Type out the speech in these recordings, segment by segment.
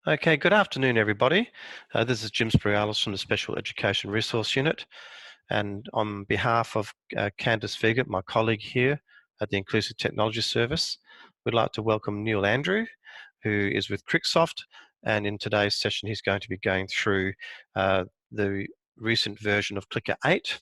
Okay, good afternoon, everybody. This is Jim Sprialis from the Special Education Resource Unit. And on behalf of Candice Figert, my colleague here at the Inclusive Technology Service, we'd like to welcome Neil Andrew, who is with Crick Software. And in today's session, he's going to be going through the recent version of Clicker 8.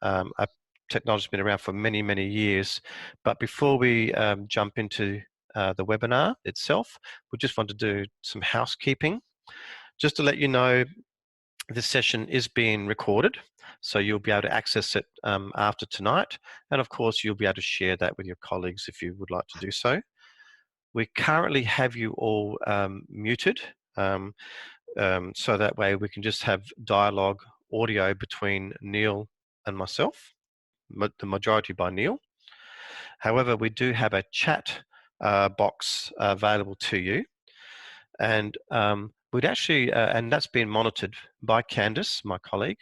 A technology has been around for many, many years. But before we jump into the webinar itself, we just want to do some housekeeping. Just to let you know, this session is being recorded, so you'll be able to access it after tonight. And of course, you'll be able to share that with your colleagues if you would like to do so. We currently have you all muted, so that way we can just have dialogue audio between Neil and myself, the majority by Neil. However, we do have a chat box available to you, and we'd actually, and that's been monitored by Candice, my colleague.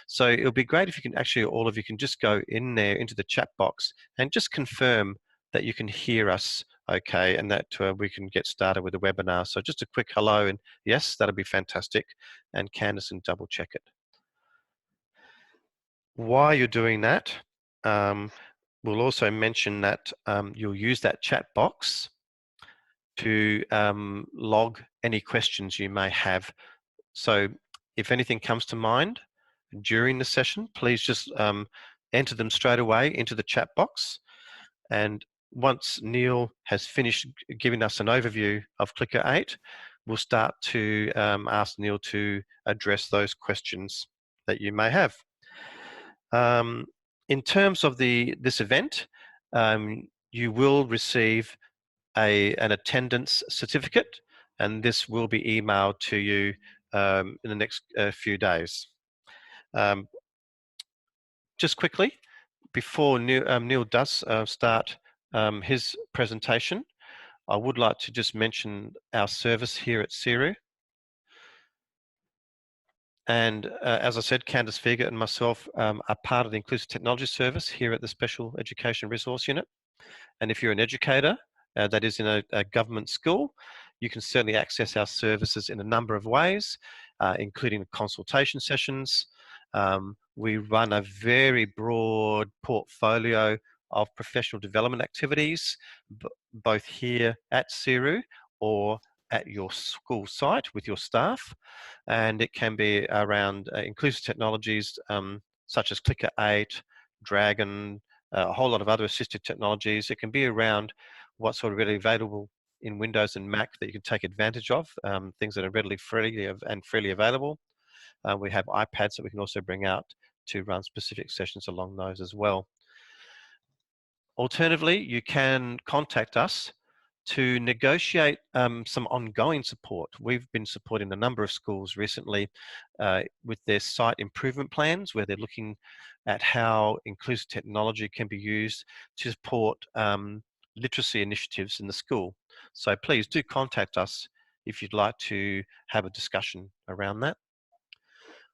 So it'll be great if you can actually, all of you can just go in there into the chat box and just confirm that you can hear us okay, and that we can get started with the webinar. So just a quick hello and yes, that'll be fantastic. And Candice can double check it. While you're doing that, we'll also mention that you'll use that chat box to log any questions you may have. So if anything comes to mind during the session, please just enter them straight away into the chat box. And once Neil has finished giving us an overview of Clicker 8, we'll start to ask Neil to address those questions that you may have. In terms of this event, you will receive an attendance certificate, and this will be emailed to you in the next few days. Just quickly, before Neil does start his presentation, I would like to just mention our service here at SERU. And as I said, Candice Figert and myself are part of the Inclusive Technology Service here at the Special Education Resource Unit. And if you're an educator that is in a government school, you can certainly access our services in a number of ways, including consultation sessions. We run a very broad portfolio of professional development activities, both here at SERU or at your school site with your staff. And it can be around inclusive technologies such as Clicker 8, Dragon, a whole lot of other assistive technologies. It can be around what's sort of really available in Windows and Mac that you can take advantage of, things that are readily freely available. We have iPads that we can also bring out to run specific sessions along those as well. Alternatively, you can contact us to negotiate some ongoing support. We've been supporting a number of schools recently with their site improvement plans, where they're looking at how inclusive technology can be used to support literacy initiatives in the school. So please do contact us if you'd like to have a discussion around that.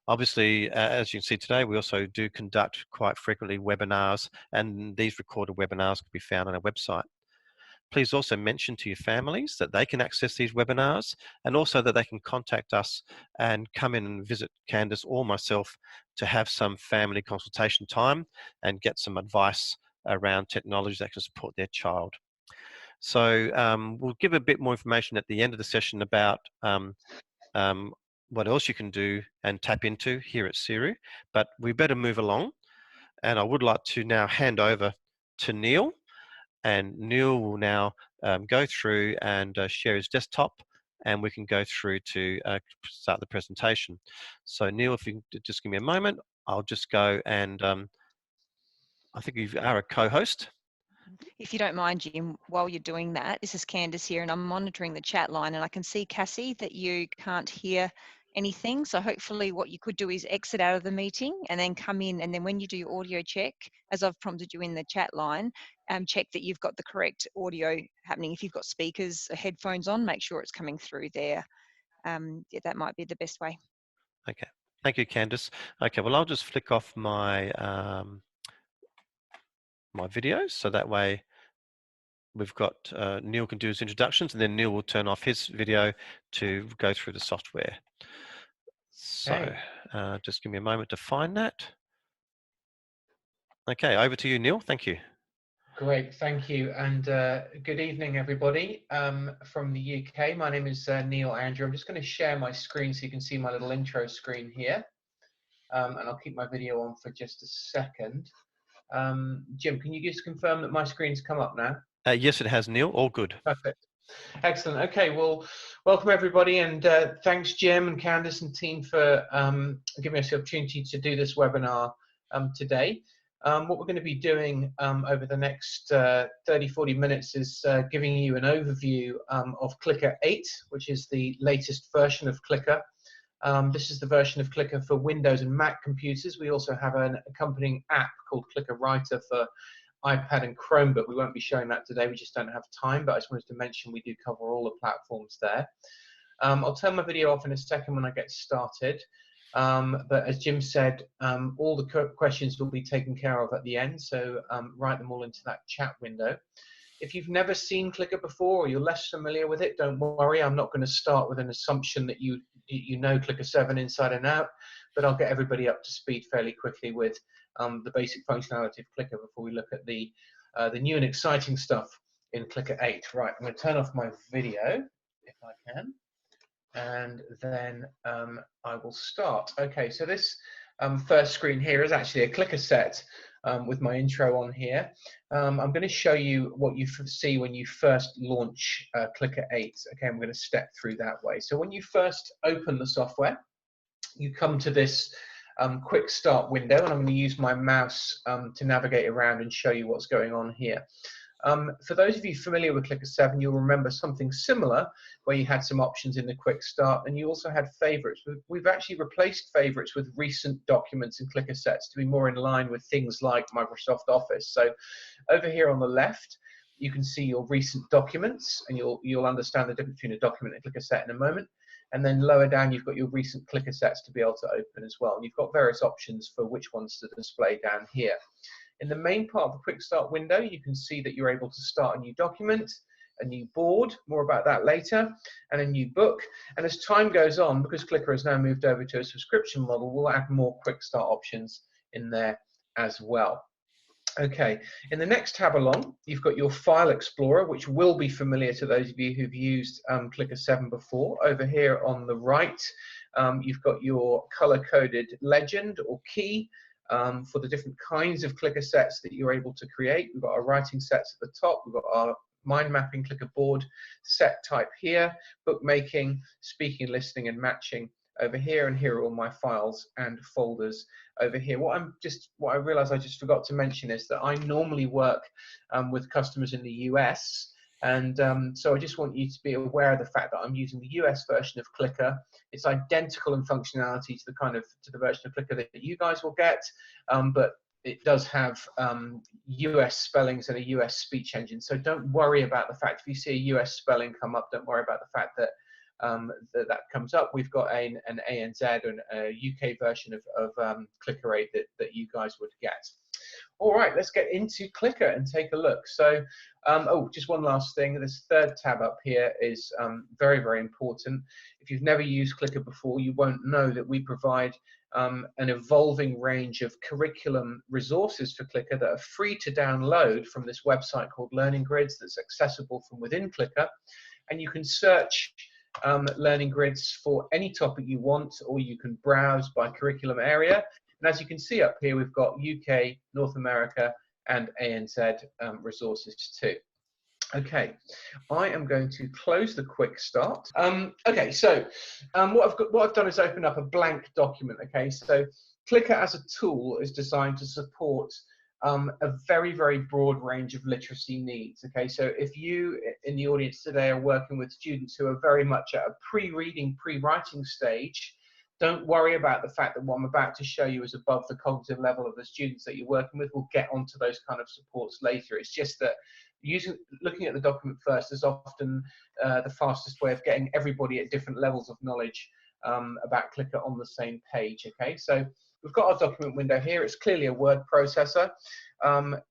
Obviously, as you can see today, we also do conduct quite frequently webinars, and these recorded webinars can be found on our website. Please also mention to your families that they can access these webinars, and also that they can contact us and come in and visit Candice or myself to have some family consultation time and get some advice around technology that can support their child. So we'll give a bit more information at the end of the session about what else you can do and tap into here at SERU, but we better move along. And I would like to now hand over to Neil, and Neil will now go through and share his desktop, and we can go through to start the presentation. So Neil, if you can just give me a moment, I'll just go and I think you are a co-host. If you don't mind, Jim, while you're doing that, this is Candice here, and I'm monitoring the chat line, and I can see, Cassie, that you can't hear anything. So hopefully what you could do is exit out of the meeting and then come in, and then when you do your audio check, as I've prompted you in the chat line, check that you've got the correct audio happening. If you've got speakers or headphones on, make sure it's coming through there. Yeah, that might be the best way. Okay, thank you, Candice. Okay, well, I'll just flick off my my videos, so that way we've got Neil can do his introductions, and then Neil will turn off his video to go through the software. So Okay. just give me a moment to find that. Okay, over to you, Neil. Thank you. Great, thank you, and good evening, everybody from the UK. My name is Neil Andrew. I'm just going to share my screen so you can see my little intro screen here, and I'll keep my video on for just a second. Jim, can you just confirm that my screen's come up now? Yes, it has, Neil. All good. Perfect. Excellent. Okay, well, welcome everybody, and thanks Jim and Candice and team for giving us the opportunity to do this webinar today. What we're going to be doing over the next 30-40 minutes is giving you an overview of Clicker 8, which is the latest version of Clicker. This is the version of Clicker for Windows and Mac computers. We also have an accompanying app called Clicker Writer for iPad and Chromebook. We won't be showing that today, we just don't have time, but I just wanted to mention we do cover all the platforms there. I'll turn my video off in a second when I get started, but as Jim said, all the questions will be taken care of at the end, so write them all into that chat window. If you've never seen Clicker before or you're less familiar with it, don't worry, I'm not going to start with an assumption that you know Clicker 7 inside and out, but I'll get everybody up to speed fairly quickly with the basic functionality of Clicker before we look at the new and exciting stuff in Clicker 8. Right, I'm going to turn off my video if I can, and then I will start. Okay, so this first screen here is actually a Clicker set with my intro on here. I'm going to show you what you see when you first launch Clicker 8. Okay, I'm going to step through that way. So when you first open the software, you come to this quick start window, and I'm going to use my mouse to navigate around and show you what's going on here. For those of you familiar with Clicker 7, you'll remember something similar where you had some options in the quick start, and you also had favorites. We've actually replaced favorites with recent documents and Clicker sets to be more in line with things like Microsoft Office. So over here on the left, you can see your recent documents, and you'll understand the difference between a document and a Clicker set in a moment. And then lower down, you've got your recent Clicker sets to be able to open as well. And you've got various options for which ones to display down here. In the main part of the Quick Start window, you can see that you're able to start a new document, a new board, more about that later, and a new book. And as time goes on, because Clicker has now moved over to a subscription model, we'll add more Quick Start options in there as well. Okay, in the next tab along, you've got your File Explorer, which will be familiar to those of you who've used Clicker 7 before. Over here on the right, you've got your color-coded legend or key for the different kinds of Clicker sets that you're able to create. We've got our writing sets at the top, we've got our mind mapping Clicker board set type here, bookmaking, speaking, listening, and matching over here, and here are all my files and folders over here. What I realized I just forgot to mention is that I normally work with customers in the US, and so I just want you to be aware of the fact that I'm using the US version of Clicker. It's identical in functionality to the version of Clicker that you guys will get, but it does have US spellings and a US speech engine. So don't worry about the fact if you see a US spelling come up, don't worry about the fact that that comes up. We've got an ANZ and a UK version of Clicker 8 that you guys would get. All right, let's get into Clicker and take a look. So, oh, just one last thing. This third tab up here is very, very important. If you've never used Clicker before, you won't know that we provide an evolving range of curriculum resources for Clicker that are free to download from this website called Learning Grids that's accessible from within Clicker. And you can search learning grids for any topic you want, or you can browse by curriculum area. And as you can see up here, we've got UK, North America, and ANZ resources too. Okay, I am going to close the quick start. Okay, so what I've done is open up a blank document. Okay, so Clicker as a tool is designed to support a very, very broad range of literacy needs. Okay, so if you in the audience today are working with students who are very much at a pre-reading, pre-writing stage, don't worry about the fact that what I'm about to show you is above the cognitive level of the students that you're working with. We'll get onto those kind of supports later. It's just that looking at the document first is often the fastest way of getting everybody at different levels of knowledge about Clicker on the same page. Okay, so we've got our document window here. It's clearly a word processor.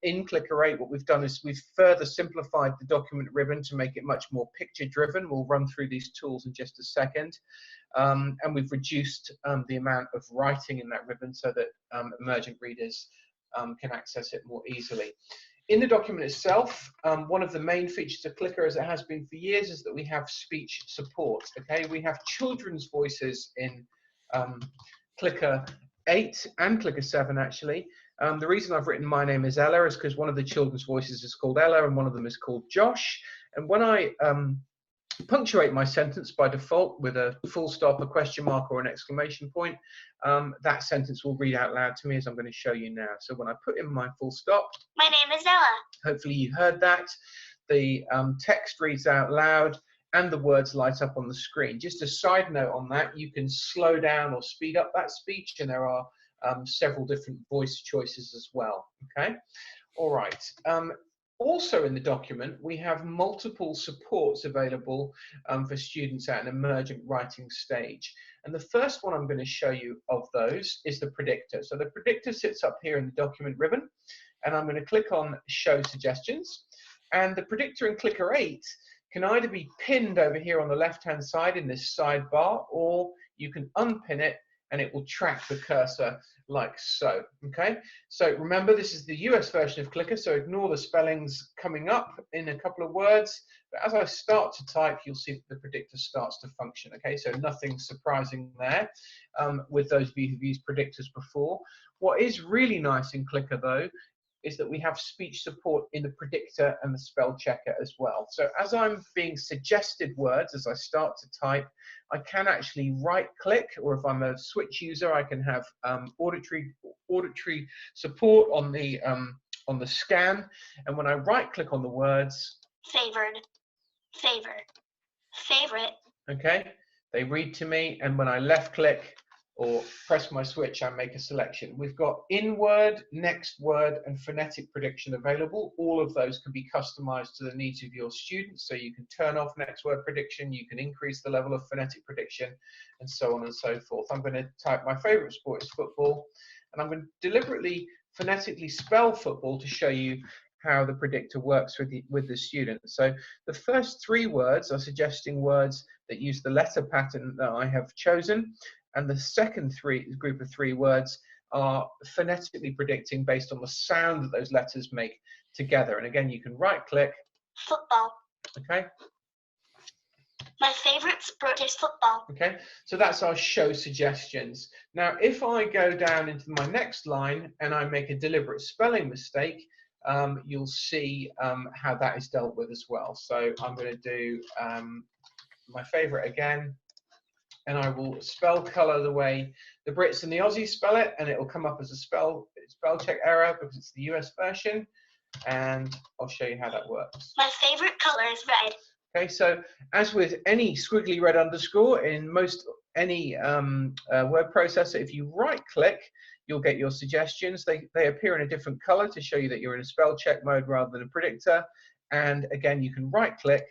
In Clicker 8, what we've done is we've further simplified the document ribbon to make it much more picture driven. We'll run through these tools in just a second. And we've reduced the amount of writing in that ribbon so that emergent readers can access it more easily. In the document itself, one of the main features of Clicker, as it has been for years, is that we have speech support. Okay, we have children's voices in Clicker 8 and Clicker 7 actually. The reason I've written "My name is Ella" is because one of the children's voices is called Ella and one of them is called Josh. And when I punctuate my sentence by default with a full stop, a question mark, or an exclamation point, that sentence will read out loud to me, as I'm going to show you now. So when I put in my full stop, my name is Ella. Hopefully you heard that. The text reads out loud and the words light up on the screen. Just a side note on that, you can slow down or speed up that speech, and there are several different voice choices as well. Okay, all right. Also in the document, we have multiple supports available for students at an emergent writing stage. And the first one I'm going to show you of those is the predictor. So the predictor sits up here in the document ribbon, and I'm going to click on Show Suggestions. And the predictor in Clicker 8 can either be pinned over here on the left-hand side in this sidebar, or you can unpin it and it will track the cursor like so. Okay, so remember, this is the US version of Clicker, so ignore the spellings coming up in a couple of words. But as I start to type, you'll see that the predictor starts to function. Okay, so nothing surprising there with those of you who've used predictors before. What is really nice in Clicker, though, is that we have speech support in the predictor and the spell checker as well. So as I'm being suggested words as I start to type, I can actually right click, or if I'm a switch user, I can have auditory support on the scan. And when I right click on the words, favored, favored, favorite. Okay, they read to me, and when I left click or press my switch, I make a selection. We've got in-word, next word, and phonetic prediction available. All of those can be customized to the needs of your students. So you can turn off next word prediction, you can increase the level of phonetic prediction, and so on and so forth. I'm going to type my favorite sport is football, and I'm going to deliberately phonetically spell football to show you how the predictor works with the student. So the first three words are suggesting words that use the letter pattern that I have chosen. And the second group of three words are phonetically predicting based on the sound that those letters make together. And again, you can right click. Football. Okay. My favorite sport is football. Okay, so that's our show suggestions. Now, if I go down into my next line and I make a deliberate spelling mistake, you'll see how that is dealt with as well. So I'm going to do my favorite again. And I will spell colour the way the Brits and the Aussies spell it, and it will come up as a spell check error because it's the US version, and I'll show you how that works. My favorite colour is red. Okay, so as with any squiggly red underscore in any word processor, if you right click, you'll get your suggestions. They appear in a different colour to show you that you're in a spell check mode rather than a predictor. And again, you can right click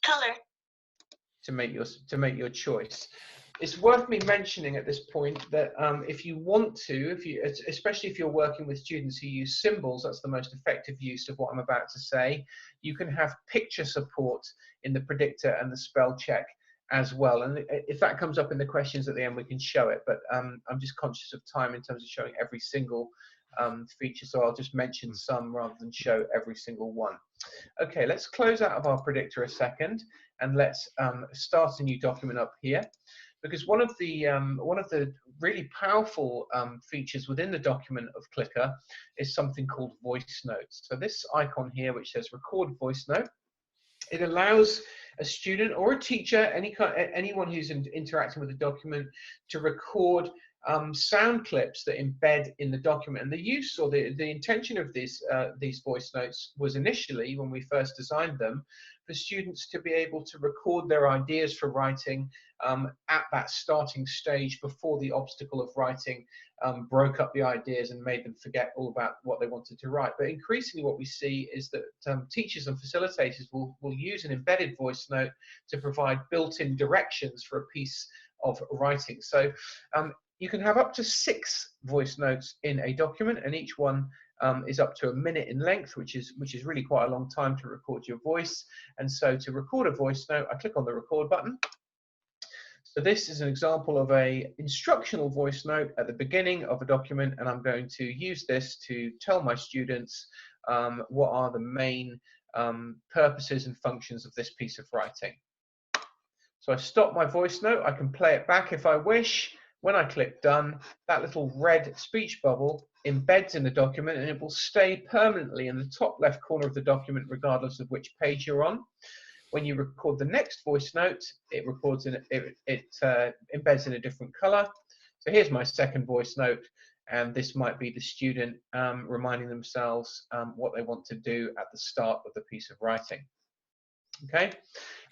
color to make your choice. It's worth me mentioning at this point that if you want to, especially if you're working with students who use symbols, that's the most effective use of what I'm about to say. You can have picture support in the predictor and the spell check as well. And if that comes up in the questions at the end, we can show it. But I'm just conscious of time in terms of showing every single feature, so I'll just mention some rather than show every single one. Okay, let's close out of our predictor a second, and let's start a new document up here, because one of the really powerful features within the document of Clicker is something called voice notes. So this icon here, which says record voice note, it allows a student or a teacher, anyone who's interacting with the document, to record sound clips that embed in the document. And the use or the intention of these voice notes was initially, when we first designed them, for students to be able to record their ideas for writing at that starting stage before the obstacle of writing broke up the ideas and made them forget all about what they wanted to write. But increasingly what we see is that teachers and facilitators will use an embedded voice note to provide built-in directions for a piece of writing. So you can have up to 6 voice notes in a document, and each one is up to a minute in length, which is really quite a long time to record your voice. And so to record a voice note, I click on the record button. So this is an example of a instructional voice note at the beginning of a document, and I'm going to use this to tell my students what are the main purposes and functions of this piece of writing. So I stop my voice note. I can play it back if I wish. When I click done, that little red speech bubble embeds in the document, and it will stay permanently in the top left corner of the document regardless of which page you're on. When you record the next voice note, it records in it embeds in a different color. So here's my second voice note, and this might be the student reminding themselves what they want to do at the start of the piece of writing. Okay,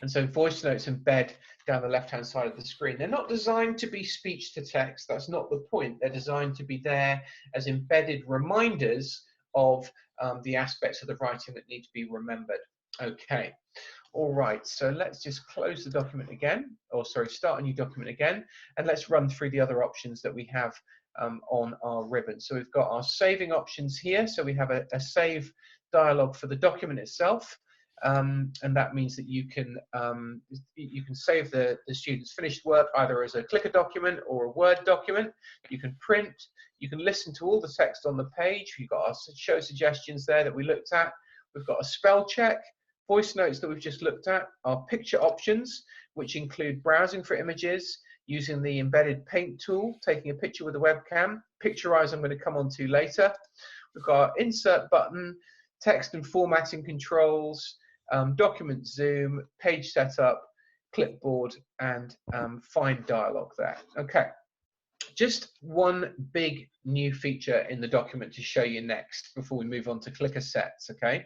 and so voice notes embed down the left-hand side of the screen. They're not designed to be speech to text. That's not the point. They're designed to be there as embedded reminders of the aspects of the writing that need to be remembered. Okay. All right, so let's just close the document again, or sorry, start a new document again, and let's run through the other options that we have on our ribbon. So we've got our saving options here. So we have a save dialog for the document itself, and that means that you can save the student's finished work either as a clicker document or a Word document. You can print, you can listen to all the text on the page. We've got our show suggestions there that we looked at. We've got a spell check, voice notes that we've just looked at, our picture options, which include browsing for images, using the embedded paint tool, taking a picture with a webcam. Picturize I'm going to come on to later. We've got our insert button, text and formatting controls, document zoom, page setup, clipboard, and find dialog there. Okay, just one big new feature in the document to show you next before we move on to clicker sets. Okay,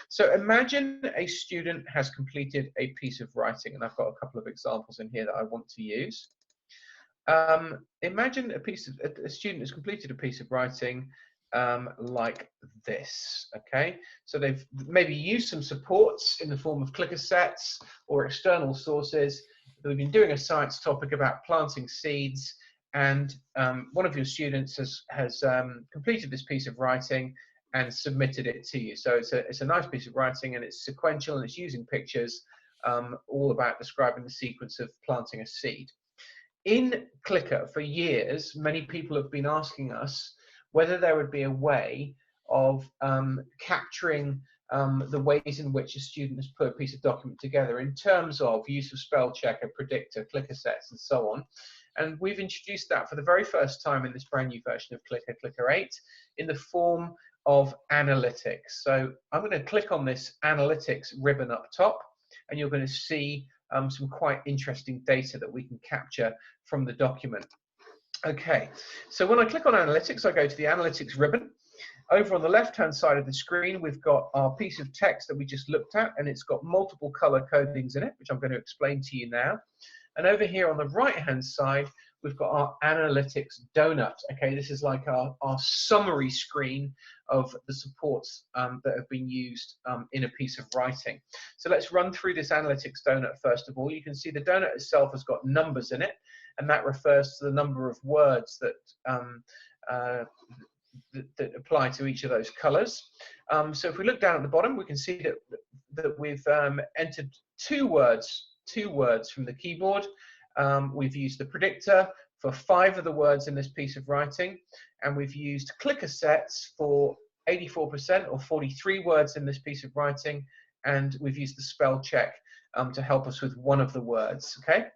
so imagine a student has completed a piece of writing, and I've got a couple of examples in here that I want to use. Imagine a student has completed a piece of writing like this. Okay, so they've maybe used some supports in the form of clicker sets or external sources. We've been doing a science topic about planting seeds, and one of your students has completed this piece of writing and submitted it to you. So it's a nice piece of writing, and it's sequential, and it's using pictures, all about describing the sequence of planting a seed. In Clicker, for years, many people have been asking us whether there would be a way of capturing the ways in which a student has put a piece of document together in terms of use of spell checker, predictor, clicker sets, and so on. And we've introduced that for the very first time in this brand new version of Clicker, Clicker 8, in the form of analytics. So I'm going to click on this analytics ribbon up top, and you're going to see some quite interesting data that we can capture from the document. Okay, so when I click on analytics, I go to the analytics ribbon. Over on the left-hand side of the screen, we've got our piece of text that we just looked at, and it's got multiple color codings in it, which I'm going to explain to you now. And over here on the right-hand side, we've got our analytics donut. Okay, this is like our summary screen of the supports that have been used in a piece of writing. So let's run through this analytics donut first of all. You can see the donut itself has got numbers in it, and that refers to the number of words that that apply to each of those colors. So if we look down at the bottom, we can see that we've entered two words from the keyboard. We've used the predictor for 5 of the words in this piece of writing, and we've used clicker sets for 84% or 43 words in this piece of writing, and we've used the spell check to help us with 1 of the words. Okay,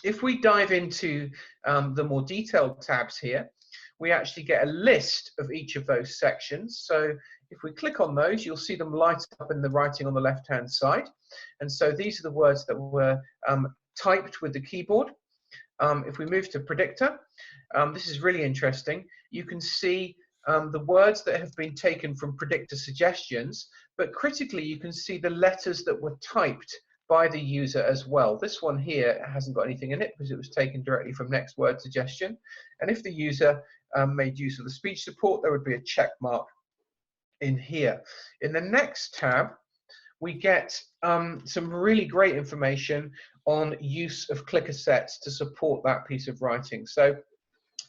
if we dive into the more detailed tabs here, we actually get a list of each of those sections. So if we click on those, you'll see them light up in the writing on the left-hand side. And so these are the words that were typed with the keyboard. If we move to predictor, this is really interesting. You can see the words that have been taken from predictor suggestions, but critically, you can see the letters that were typed by the user as well. This one here hasn't got anything in it because it was taken directly from next word suggestion. And if the user made use of the speech support, there would be a check mark in here. In the next tab, we get some really great information on use of clicker sets to support that piece of writing. So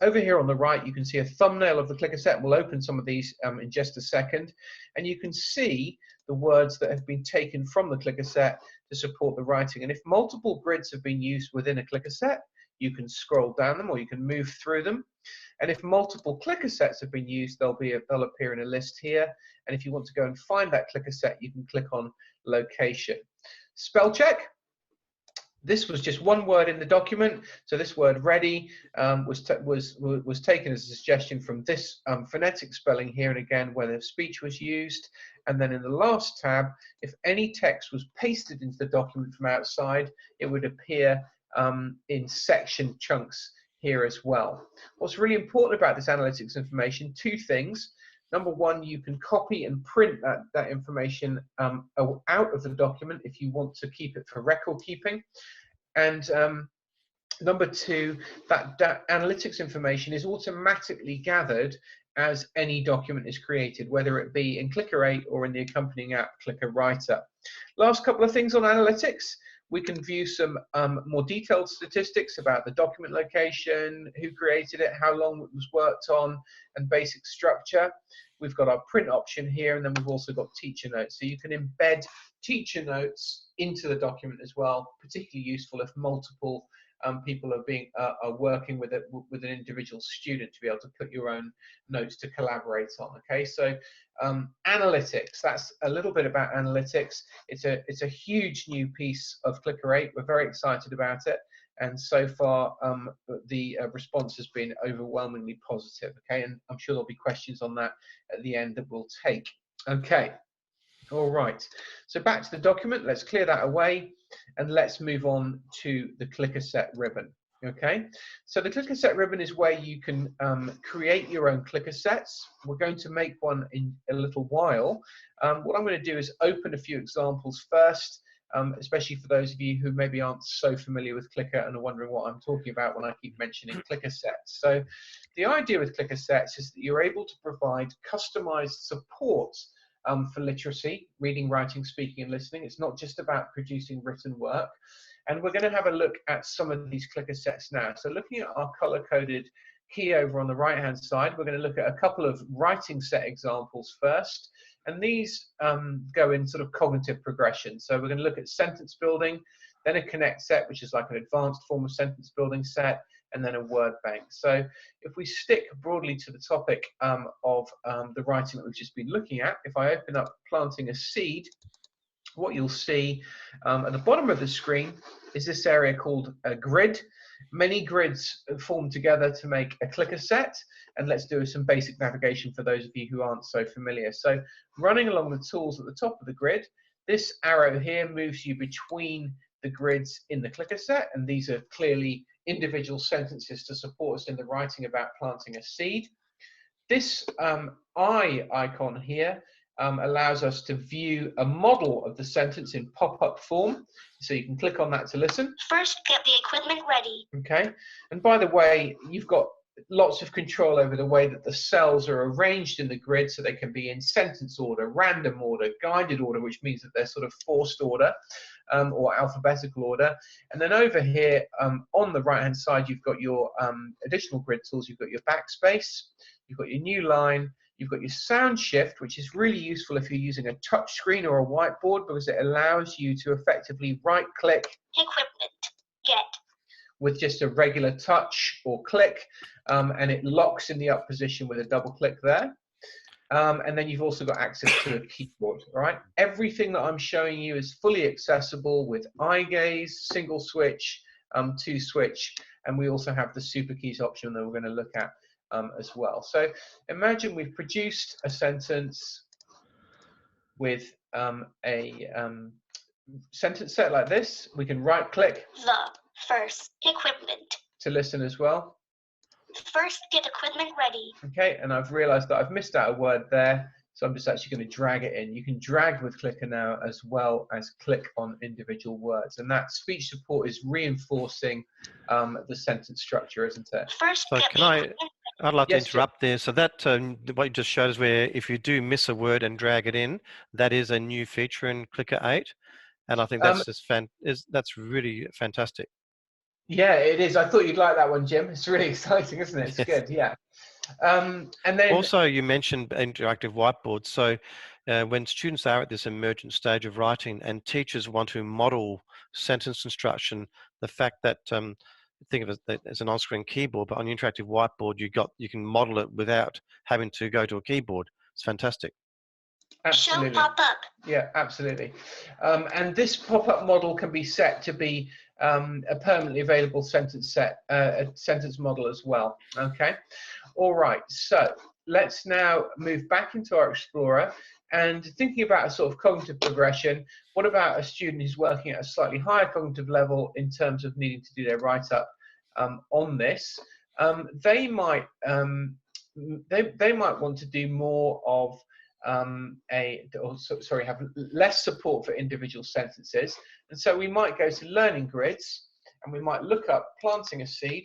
Over here on the right, you can see a thumbnail of the clicker set. We'll open some of these in just a second. And you can see the words that have been taken from the clicker set to support the writing. And if multiple grids have been used within a clicker set, you can scroll down them or you can move through them. And if multiple clicker sets have been used, they'll appear in a list here. And if you want to go and find that clicker set, you can click on location. Spell check. This was just one word in the document. So this word ready was taken as a suggestion from this phonetic spelling here, and again where the speech was used. And then in the last tab, if any text was pasted into the document from outside, it would appear in section chunks here as well. What's really important about this analytics information, two things. Number one, you can copy and print that information out of the document if you want to keep it for record keeping. And number two, that analytics information is automatically gathered as any document is created, whether it be in Clicker 8 or in the accompanying app, Clicker Writer. Last couple of things on analytics. We can view some more detailed statistics about the document location, who created it, how long it was worked on, and basic structure. We've got our print option here, and then we've also got teacher notes. So you can embed teacher notes into the document as well, particularly useful if multiple people are working with an individual student to be able to put your own notes to collaborate on. Okay, so analytics, that's a little bit about analytics. It's a huge new piece of Clicker 8. We're very excited about it, and so far the response has been overwhelmingly positive. Okay, and I'm sure there'll be questions on that at the end that we'll take. Okay, all right, so back to the document. Let's clear that away and let's move on to the clicker set ribbon. Okay, so the clicker set ribbon is where you can create your own clicker sets. We're going to make one in a little while. What I'm going to do is open a few examples first, especially for those of you who maybe aren't so familiar with Clicker and are wondering what I'm talking about when I keep mentioning clicker sets. So the idea with clicker sets is that you're able to provide customized support for literacy, reading, writing, speaking, and listening. It's not just about producing written work. And we're going to have a look at some of these clicker sets now. So looking at our color-coded key over on the right-hand side, we're going to look at a couple of writing set examples first. And these go in sort of cognitive progression. So we're going to look at sentence building, then a connect set, which is like an advanced form of sentence building set, and then a word bank. So if we stick broadly to the topic of the writing that we've just been looking at, if I open up planting a seed, what you'll see at the bottom of the screen is this area called a grid. Many grids form together to make a clicker set, and let's do some basic navigation for those of you who aren't so familiar. So running along the tools at the top of the grid, this arrow here moves you between the grids in the clicker set, and these are clearly individual sentences to support us in the writing about planting a seed. This eye icon here allows us to view a model of the sentence in pop-up form. So you can click on that to listen. First, get the equipment ready. Okay, and by the way, you've got lots of control over the way that the cells are arranged in the grid, so they can be in sentence order, random order, guided order, which means that they're sort of forced order or alphabetical order. And then over here on the right hand side, you've got your additional grid tools. You've got your backspace, you've got your new line, you've got your sound shift, which is really useful if you're using a touch screen or a whiteboard, because it allows you to effectively right click Equipment, get. with just a regular touch or click, and it locks in the up position with a double click there. And then you've also got access to a keyboard, all right? Everything that I'm showing you is fully accessible with eye gaze, single switch, two switch, and we also have the super keys option that we're going to look at as well. So imagine we've produced a sentence with a sentence set like this. We can right click The first equipment. to listen as well. First, get equipment ready. Okay, and I've realized that I've missed out a word there, so I'm just actually going to drag it in. You can drag with Clicker now as well as click on individual words, and that speech support is reinforcing the sentence structure, isn't it? First, So get can the I, equipment. I'd like Yes, to interrupt there. So that what you just showed is where if you do miss a word and drag it in, that is a new feature in Clicker 8, and I think that's just that's really fantastic. Yeah, it is. I thought you'd like that one, Jim. It's really exciting, isn't it? It's Yes. good, yeah. And then Also, you mentioned interactive whiteboards. So when students are at this emergent stage of writing and teachers want to model sentence construction, the fact that think of it as an on-screen keyboard, but on your interactive whiteboard, you can model it without having to go to a keyboard. It's fantastic. absolutely. Show pop-up. Yeah, absolutely. And this pop-up model can be set to be a permanently available sentence set, a sentence model as well. Okay. All right. So let's now move back into our Explorer and thinking about a sort of cognitive progression. What about a student who's working at a slightly higher cognitive level in terms of needing to do their write-up on this? They might want to do more of have less support for individual sentences, and so we might go to learning grids and we might look up planting a seed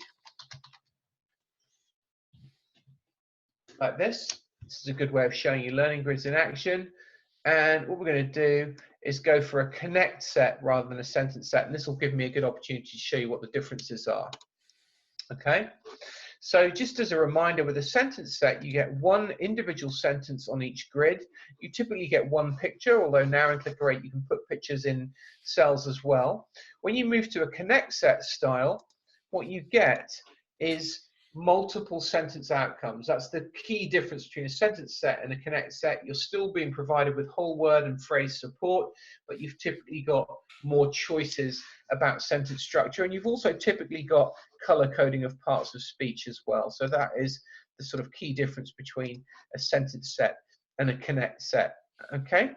like this. This is a good way of showing you learning grids in action, and what we're going to do is go for a connect set rather than a sentence set, and this will give me a good opportunity to show you what the differences are. Okay. So just as a reminder, with a sentence set, you get one individual sentence on each grid. You typically get one picture, although now in Clicker 8 you can put pictures in cells as well. When you move to a connect set style, what you get is multiple sentence outcomes. That's the key difference between a sentence set and a connect set. You're still being provided with whole word and phrase support, but you've typically got more choices about sentence structure, and you've also typically got color coding of parts of speech as well. So that is the sort of key difference between a sentence set and a connect set. Okay,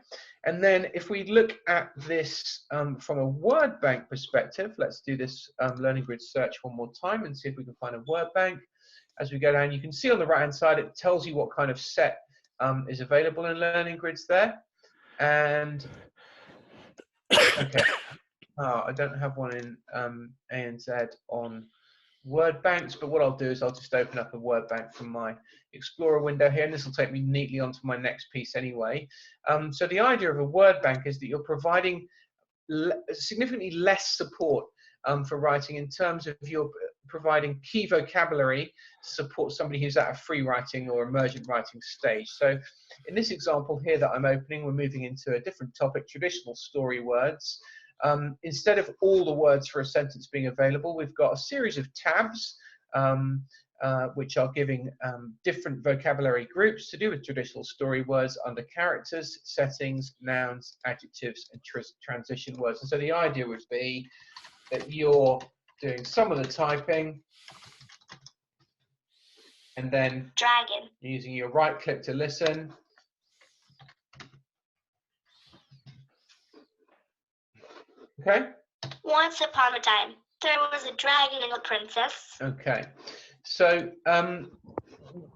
and then if we look at this from a word bank perspective, let's do this learning grid search one more time and see if we can find a word bank. As we go down, you can see on the right hand side it tells you what kind of set is available in learning grids there. And okay, I don't have one in ANZ on word banks, but what I'll do is I'll just open up a word bank from my Explorer window here, and this will take me neatly onto my next piece anyway. So the idea of a word bank is that you're providing significantly less support for writing in terms of you're providing key vocabulary to support somebody who's at a free writing or emergent writing stage. So in this example here that I'm opening, we're moving into a different topic, traditional story words. Instead of all the words for a sentence being available, we've got a series of tabs which are giving different vocabulary groups to do with traditional story words under characters, settings, nouns, adjectives, and transition words. And so the idea would be that you're doing some of the typing and then Dragon. using your right click to listen. Okay. Once upon a time, there was a dragon and a princess. Okay. So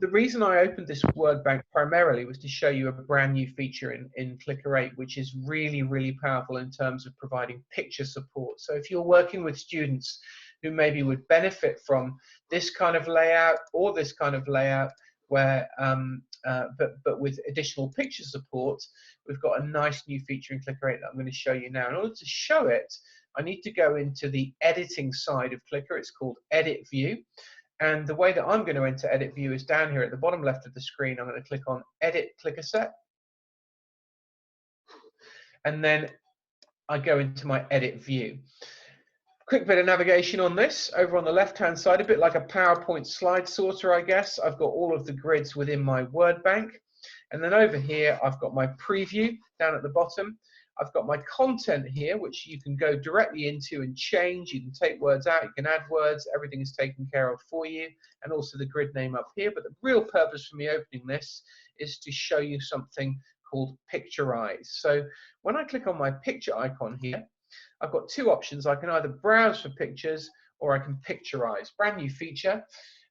the reason I opened this word bank primarily was to show you a brand new feature in Clicker 8, which is really, really powerful in terms of providing picture support. So if you're working with students who maybe would benefit from this kind of layout or this kind of layout, where but with additional picture support, we've got a nice new feature in Clicker 8 that I'm going to show you now. In order to show it, I need to go into the editing side of Clicker. It's called Edit View. And the way that I'm going to enter Edit View is down here at the bottom left of the screen. I'm going to click on Edit Clicker Set. And then I go into my Edit View. Quick bit of navigation on this. Over on the left-hand side, a bit like a PowerPoint slide sorter, I guess. I've got all of the grids within my word bank. And then over here, I've got my preview down at the bottom. I've got my content here, which you can go directly into and change. You can take words out, you can add words, everything is taken care of for you, and also the grid name up here. But the real purpose for me opening this is to show you something called Picturize. So when I click on my picture icon here, I've got two options. I can either browse for pictures or I can Picturize. Brand new feature.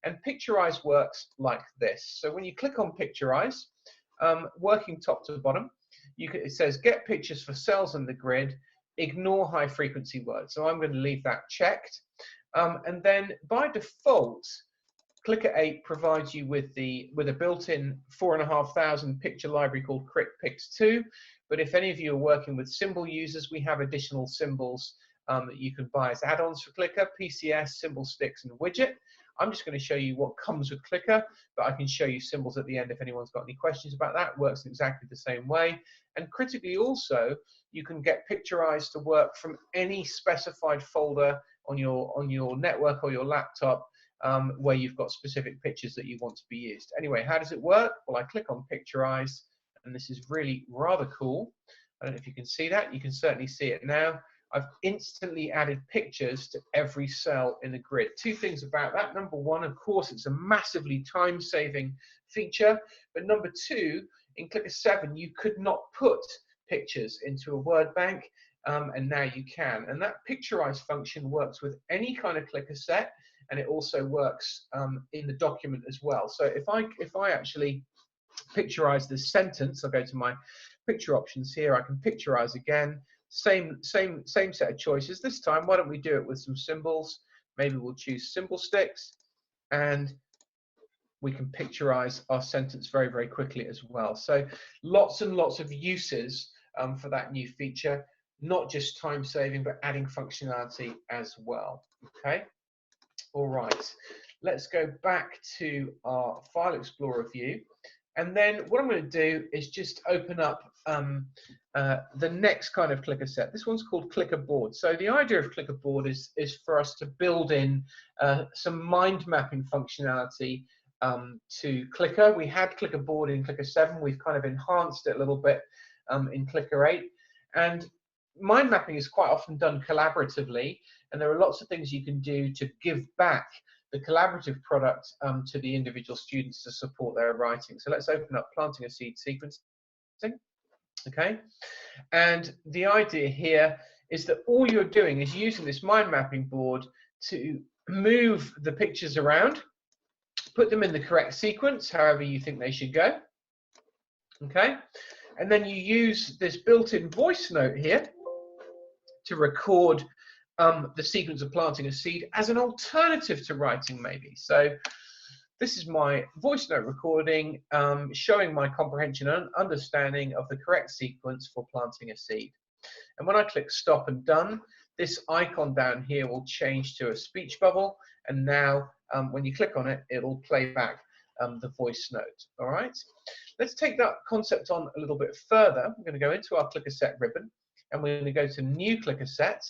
And Picturize works like this. So when you click on Picturize, working top to bottom, it says get pictures for cells in the grid, ignore high frequency words. So I'm going to leave that checked. And then by default, Clicker 8 provides you with a built-in 4,500 picture library called Crick Pix 2. But if any of you are working with symbol users, we have additional symbols that you can buy as add-ons for Clicker: PCS, symbol sticks, and widget. I'm just going to show you what comes with Clicker, but I can show you symbols at the end if anyone's got any questions about that. It works exactly the same way. And critically also, you can get Picturize to work from any specified folder on your network or your laptop where you've got specific pictures that you want to be used. Anyway, how does it work? Well, I click on Picturize, and this is really rather cool. I don't know if you can see that. You can certainly see it now. I've instantly added pictures to every cell in the grid. Two things about that. Number one, of course, it's a massively time-saving feature. But number two, in Clicker 7, you could not put pictures into a word bank, and now you can. And that Picturize function works with any kind of Clicker set, and it also works in the document as well. So if I actually Picturize this sentence, I'll go to my picture options here. I can Picturize again. Same set of choices. This time, why don't we do it with some symbols? Maybe we'll choose symbol sticks, and we can Picturize our sentence very, very quickly as well. So lots and lots of uses for that new feature, not just time saving, but adding functionality as well. Okay. All right. Let's go back to our File Explorer view. And then what I'm going to do is just open up the next kind of Clicker set. This one's called Clicker Board. So the idea of Clicker Board is for us to build in some mind mapping functionality to Clicker. We had Clicker Board in Clicker 7. We've kind of enhanced it a little bit in Clicker 8. And mind mapping is quite often done collaboratively, and there are lots of things you can do to give back the collaborative product to the individual students to support their writing. So let's open up planting a seed sequencing. Okay, and the idea here is that all you're doing is using this mind mapping board to move the pictures around, put them in the correct sequence, however you think they should go. Okay, and then you use this built-in voice note here to record the sequence of planting a seed as an alternative to writing, maybe. So this is my voice note recording showing my comprehension and understanding of the correct sequence for planting a seed. And when I click stop and done, this icon down here will change to a speech bubble. And now when you click on it, it'll play back the voice note. All right. Let's take that concept on a little bit further. I'm going to go into our Clicker set ribbon, and we're going to go to new Clicker set.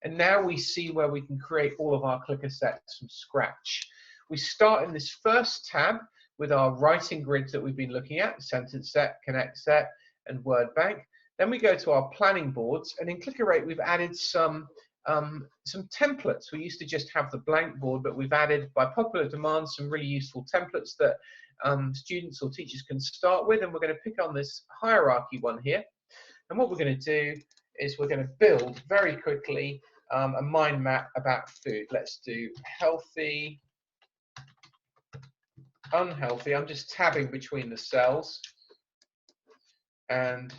And now we see where we can create all of our Clicker sets from scratch. We start in this first tab with our writing grids that we've been looking at: sentence set, connect set, and word bank. Then we go to our planning boards, and in Clicker 8 we've added some templates. We used to just have the blank board, but we've added, by popular demand, some really useful templates that students or teachers can start with. And we're going to pick on this hierarchy one here. And what we're going to do is we're going to build very quickly a mind map about food. Let's do healthy, unhealthy. I'm just tabbing between the cells and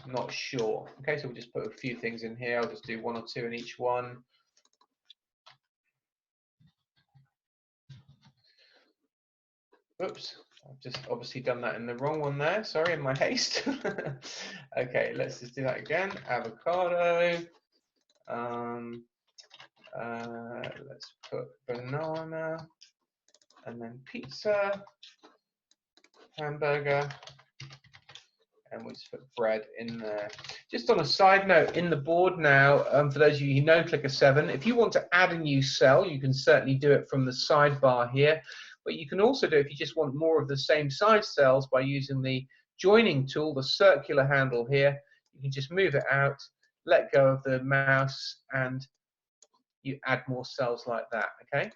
not sure. Okay, so we'll just put a few things in here. I'll just do one or two in each one. Oops, I've just obviously done that in the wrong one there. Sorry, in my haste. Okay, let's just do that again. Avocado. Let's put banana, and then pizza, hamburger, and we'll just put bread in there. Just on a side note, in the board now, for those of you who know Clicker 7, if you want to add a new cell, you can certainly do it from the sidebar here. But you can also do, if you just want more of the same size cells, by using the joining tool, the circular handle here. You can just move it out, let go of the mouse, and you add more cells like that. Okay.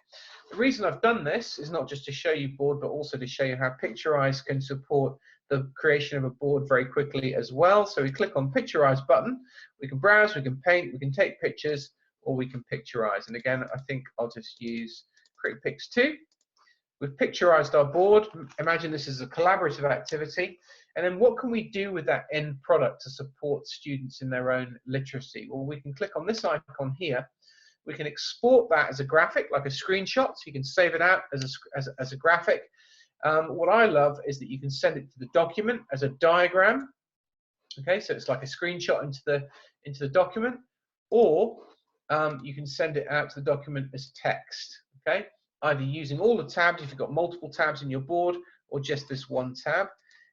The reason I've done this is not just to show you board, but also to show you how Picturize can support the creation of a board very quickly as well. So we click on Picturize button. We can browse, we can paint, we can take pictures, or we can Picturize. And again, I think I'll just use Crick Pix 2. We've Picturized our board. Imagine this is a collaborative activity. And then what can we do with that end product to support students in their own literacy? Well, we can click on this icon here. We can export that as a graphic, like a screenshot, so you can save it out as a graphic. What I love is that you can send it to the document as a diagram. Okay, so it's like a screenshot into the document, or you can send it out to the document as text, okay? Either using all the tabs if you've got multiple tabs in your board, or just this one tab.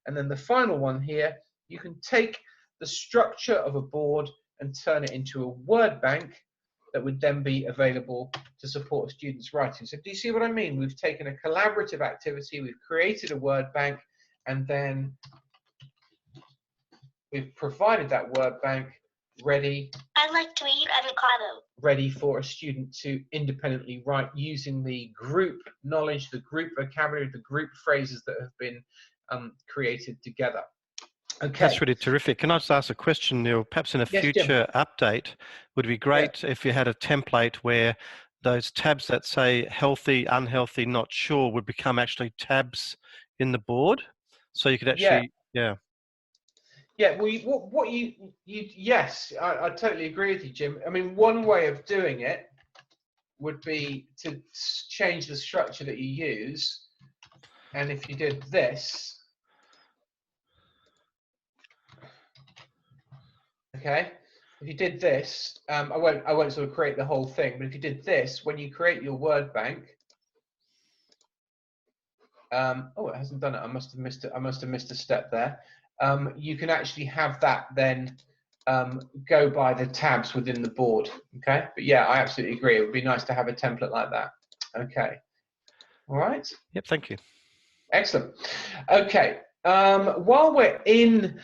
And then the final one here, you can take the structure of a board and turn it into a word bank that would then be available to support students' writing. So do you see what I mean? We've taken a collaborative activity, we've created a word bank, and then we've provided that word bank ready. I like to read avocado. Ready for a student to independently write using the group knowledge, the group vocabulary, the group phrases that have been created together. Okay. That's really terrific. Can I just ask a question, Neil? Perhaps in a Yes, future update, would it be great if you had a template where those tabs that say healthy, unhealthy, not sure would become actually tabs in the board? So you could actually, yeah. Yeah, well, yes, I totally agree with you, Jim. I mean, one way of doing it would be to change the structure that you use. And if you did this, okay, if you did this, I won't sort of create the whole thing, but if you did this, when you create your word bank, oh, it hasn't done it. I must have missed it. I must have missed a step there. You can actually have that then go by the tabs within the board, okay? But yeah, I absolutely agree. It would be nice to have a template like that. Okay, all right? Yep, thank you. Excellent. Okay, while we're in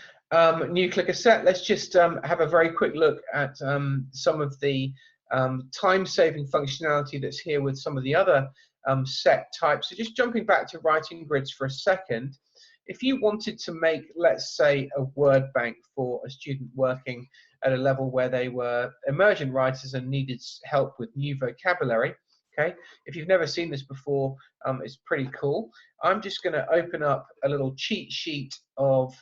New Clicker Set, let's just have a very quick look at some of the time-saving functionality that's here with some of the other set types. So just jumping back to writing grids for a second, if you wanted to make, let's say, a word bank for a student working at a level where they were emergent writers and needed help with new vocabulary, okay, if you've never seen this before, it's pretty cool. I'm just going to open up a little cheat sheet of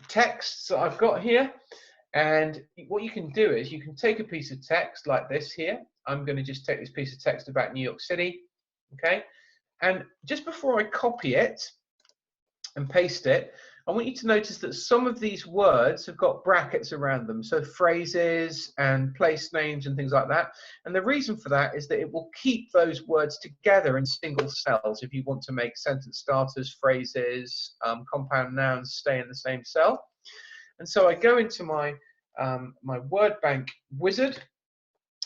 texts that I've got here. And what you can do is you can take a piece of text like this here. I'm going to just take this piece of text about New York City, okay? And just before I copy it and paste it, I want you to notice that some of these words have got brackets around them, so phrases and place names and things like that. And the reason for that is that it will keep those words together in single cells if you want to make sentence starters, phrases, compound nouns stay in the same cell. And so I go into my my word bank wizard.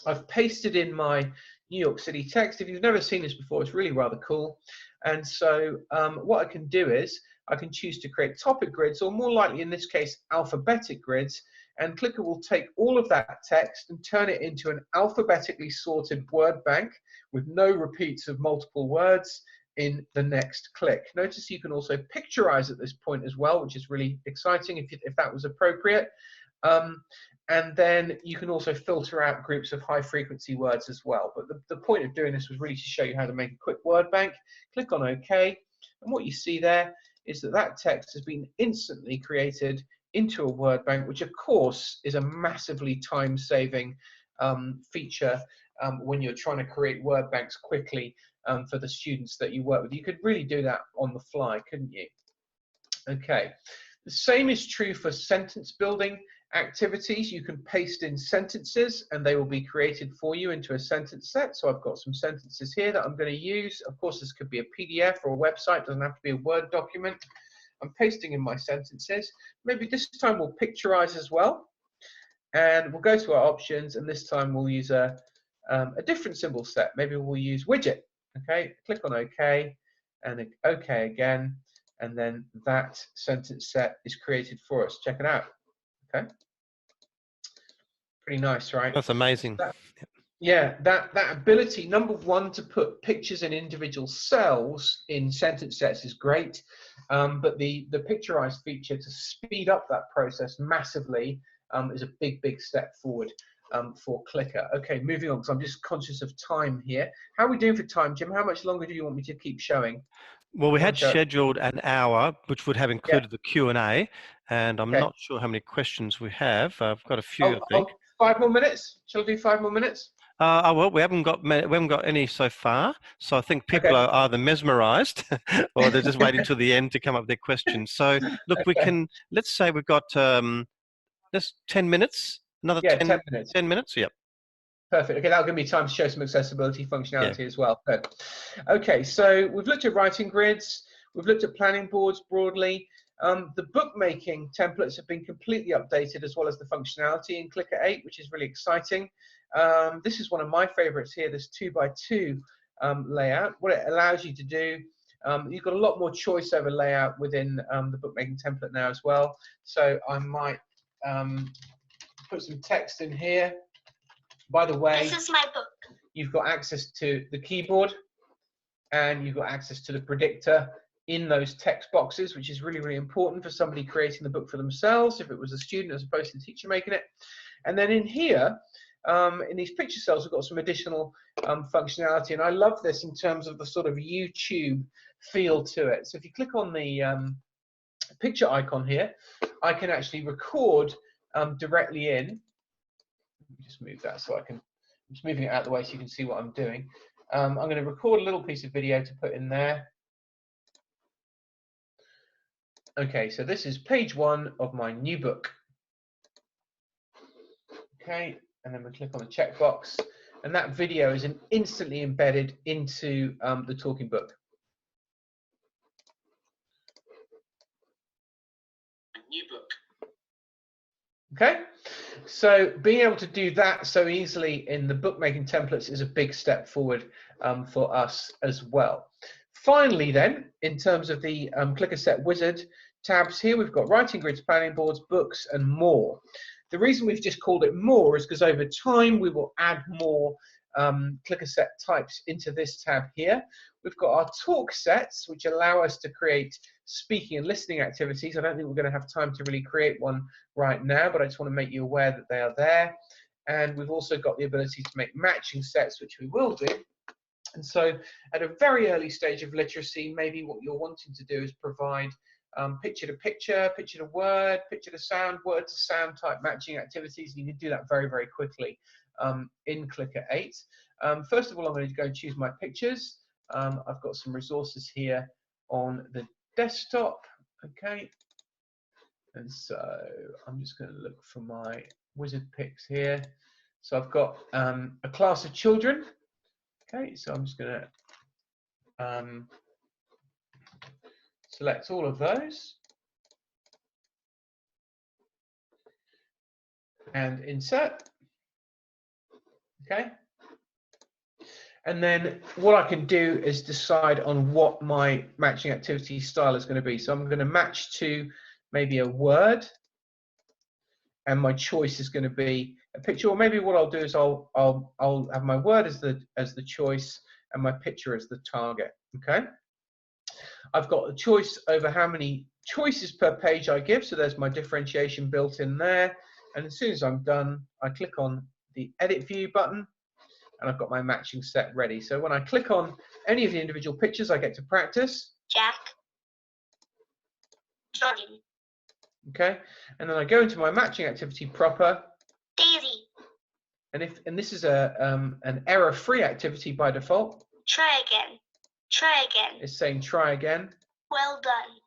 I've pasted in my New York City text. If you've never seen this before, it's really rather cool. And so what I can do is I can choose to create topic grids, or more likely in this case, alphabetic grids. And Clicker will take all of that text and turn it into an alphabetically sorted word bank with no repeats of multiple words in the next click. Notice you can also picturize at this point as well, which is really exciting if that was appropriate. And then you can also filter out groups of high frequency words as well. But the point of doing this was really to show you how to make a quick word bank. Click on OK. And what you see there is that that text has been instantly created into a word bank, which of course is a massively time-saving feature when you're trying to create word banks quickly for the students that you work with. You could really do that on the fly, couldn't you? Okay. The same is true for sentence building activities. You can paste in sentences and they will be created for you into a sentence set. So I've got some sentences here that I'm going to use. Of course, this could be a PDF or a website, doesn't have to be a Word document. I'm pasting in my sentences. Maybe this time we'll picturize as well. And we'll go to our options, and this time we'll use a different symbol set. Maybe we'll use widget. Okay, click on OK, and OK again, and then that sentence set is created for us. Check it out. Okay, pretty nice, right? That's amazing. Yeah, that ability, number one, to put pictures in individual cells in sentence sets is great, but the Picturize feature to speed up that process massively is a big step forward for Clicker. Okay, moving on, because I'm just conscious of time here. How are we doing for time, Jim? How much longer do you want me to keep showing? Well, we had scheduled an hour, which would have included the Q&A, and I'm not sure how many questions we have. I've got a few, I think. 5 more minutes? Shall I do 5 more minutes? Well, we haven't got any so far, so I think people are either mesmerised or they're just waiting till the end to come up with their questions. So, look, we can. Let's say we've got just 10 minutes. Another 10 minutes. 10 minutes. Yep. Perfect. Okay, that'll give me time to show some accessibility functionality as well. Good. Okay, so we've looked at writing grids. We've looked at planning boards broadly. The bookmaking templates have been completely updated, as well as the functionality in Clicker 8, which is really exciting. This is one of my favorites here, this 2x2 layout. What it allows you to do, you've got a lot more choice over layout within the bookmaking template now as well. So I might put some text in here. By the way, This is my book. You've got access to the keyboard and you've got access to the predictor in those text boxes, which is really, really important for somebody creating the book for themselves, if it was a student as opposed to the teacher making it. And then in here, in these picture cells, we've got some additional functionality. And I love this in terms of the sort of YouTube feel to it. So if you click on the picture icon here, I can actually record directly in. Let me just move that so I can, I'm just moving it out of the way so you can see what I'm doing. I'm going to record a little piece of video to put in there. Okay, so this is page 1 of my new book. Okay, and then we click on the checkbox, and that video is instantly embedded into the talking book. New book. Okay, so being able to do that so easily in the bookmaking templates is a big step forward for us as well. Finally then, in terms of the Clicker Set Wizard tabs here, we've got writing grids, planning boards, books, and more. The reason we've just called it more is because over time we will add more Clicker Set types into this tab here. We've got our talk sets, which allow us to create speaking and listening activities. I don't think we're going to have time to really create one right now, but I just want to make you aware that they are there. And we've also got the ability to make matching sets, which we will do. And so at a very early stage of literacy, maybe what you're wanting to do is provide picture to picture, picture to word, picture to sound, word to sound type matching activities. You can do that very, very quickly in Clicker 8. First of all, I'm going to go and choose my pictures. I've got some resources here on the desktop. Okay. And so I'm just going to look for my wizard picks here. So I've got a class of children. Okay, so I'm just going to select all of those and insert. Okay, and then what I can do is decide on what my matching activity style is going to be. So I'm going to match to maybe a word, and my choice is going to be a picture. Or maybe what I'll do is I'll have my word as the choice and my picture as the target. Okay. I've got a choice over how many choices per page I give, so there's my differentiation built in there. And as soon as I'm done, I click on the Edit View button, and I've got my matching set ready. So when I click on any of the individual pictures, I get to practice. Jack. Jordan. Okay, and then I go into my matching activity proper. Daisy. And this is an error-free activity by default. Try again. Try again. It's saying try again. Well done.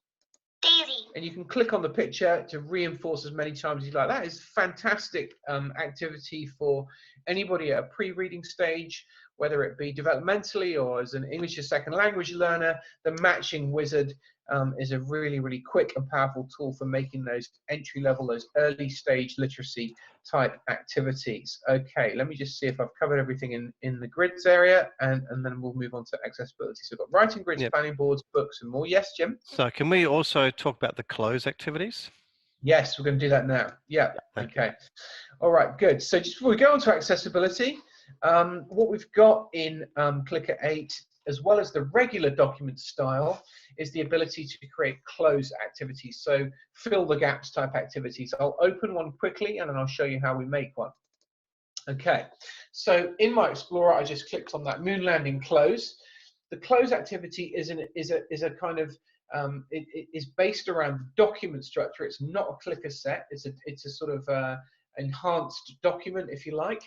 Daisy. And you can click on the picture to reinforce as many times as you like. That is fantastic activity for anybody at a pre-reading stage, whether it be developmentally or as an English as second language learner. The matching wizard is a really, really quick and powerful tool for making those entry level, those early stage literacy type activities. Okay, let me just see if I've covered everything in the grids area, and then we'll move on to accessibility. So we've got writing grids, planning boards, books, and more. Yes, Jim? So can we also talk about the Cloze activities? Yes, we're going to do that now. Yeah, okay. All right, good. So just before we go on to accessibility, what we've got in Clicker 8, as well as the regular document style, is the ability to create Cloze activities. So fill the gaps type activities. I'll open one quickly and then I'll show you how we make one. Okay, so in my Explorer, I just clicked on that moon landing Cloze. The Cloze activity is a kind of it is based around document structure. It's not a clicker set. It's a sort of enhanced document, if you like.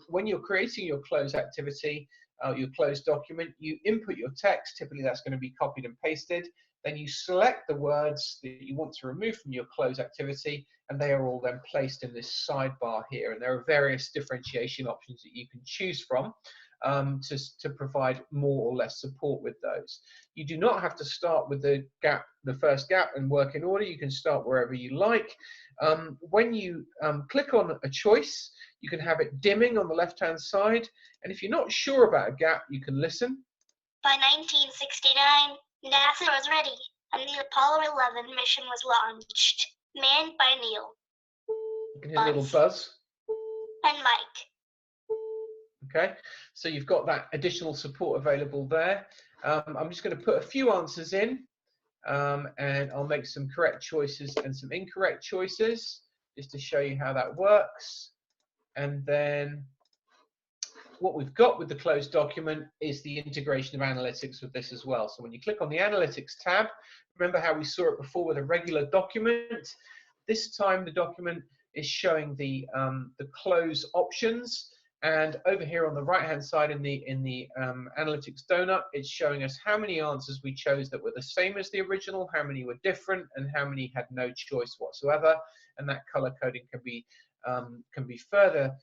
When you're creating your Cloze activity, your Cloze document, you input your text. Typically, that's going to be copied and pasted. Then you select the words that you want to remove from your close activity, and they are all then placed in this sidebar here. And there are various differentiation options that you can choose from to provide more or less support with those. You do not have to start with the first gap and work in order. You can start wherever you like. When you click on a choice, you can have it dimming on the left-hand side. And if you're not sure about a gap, you can listen. By 1969, NASA was ready, and the Apollo 11 mission was launched, manned by Neil. You can hear a little buzz. And Mike. Okay, so you've got that additional support available there. I'm just going to put a few answers in, and I'll make some correct choices and some incorrect choices, just to show you how that works. And then what we've got with the closed document is the integration of analytics with this as well. So when you click on the analytics tab, remember how we saw it before with a regular document? This time the document is showing the close options, and over here on the right hand side in the analytics donut, it's showing us how many answers we chose that were the same as the original, how many were different, and how many had no choice whatsoever. And that color coding can be further